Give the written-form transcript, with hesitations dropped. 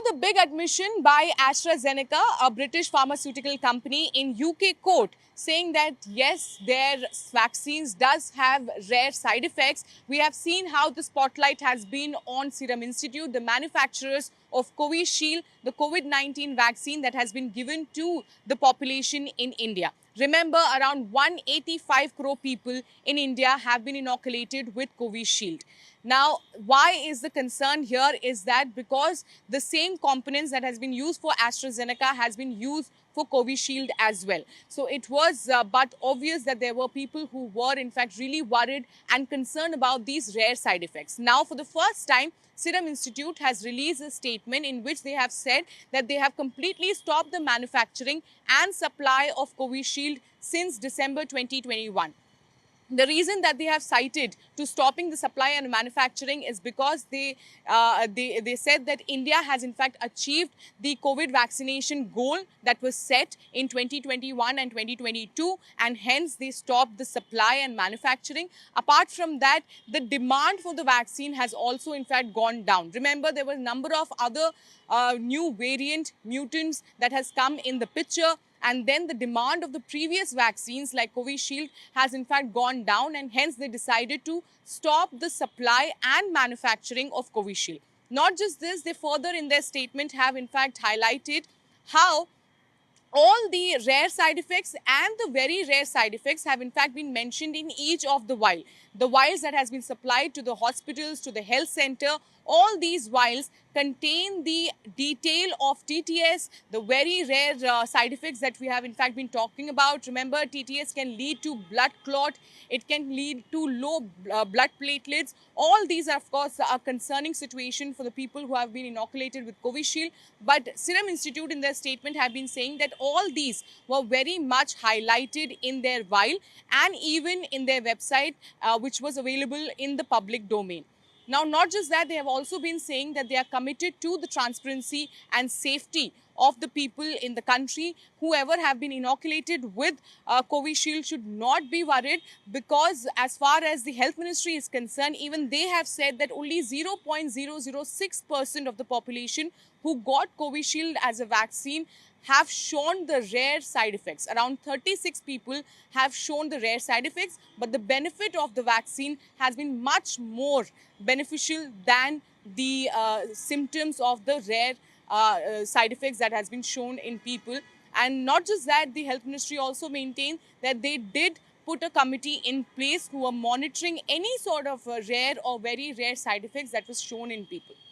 the big admission by AstraZeneca, a British pharmaceutical company, in UK court, saying that yes, their vaccines does have rare side effects. We have seen how the spotlight has been on Serum Institute, the manufacturers of Covishield, the COVID-19 vaccine that has been given to the population in India. Remember, around 185 crore people in India have been inoculated with Covishield. Now, why is the concern here is that because the same components that has been used for AstraZeneca has been used for Covishield as well. So it was but obvious that there were people who were in fact really worried and concerned about these rare side effects. Now, for the first time, Serum Institute has released a statement in which they have said that they have completely stopped the manufacturing and supply of Covishield since December 2021. The reason that they have cited to stopping the supply and manufacturing is because they said that India has in fact achieved the COVID vaccination goal that was set in 2021 and 2022, and hence they stopped the supply and manufacturing. Apart from that, the demand for the vaccine has also in fact gone down. Remember, there were a number of other new variant mutants that has come in the picture. And then the demand of the previous vaccines like Covishield has in fact gone down, and hence they decided to stop the supply and manufacturing of Covishield. Not just this, they further in their statement have in fact highlighted how all the rare side effects and the very rare side effects have in fact been mentioned in each of the vial. The vials that has been supplied to the hospitals, to the health center, all these vials contain the detail of TTS, the very rare side effects that we have in fact been talking about. Remember, TTS can lead to blood clot, it can lead to low blood platelets. All these are of course a concerning situation for the people who have been inoculated with Covishield. But Serum Institute in their statement have been saying that all these were very much highlighted in their vial and even in their website, which was available in the public domain. Now, not just that, they have also been saying that they are committed to the transparency and safety of the people in the country. Whoever have been inoculated with Covishield should not be worried, because as far as the health ministry is concerned, even they have said that only 0.006% of the population who got Covishield as a vaccine have shown the rare side effects. Around 36 people have shown the rare side effects, but the benefit of the vaccine has been much more beneficial than the symptoms of the rare side effects that has been shown in people. And not just that, the health ministry also maintained that they did put a committee in place who are monitoring any sort of rare or very rare side effects that was shown in people.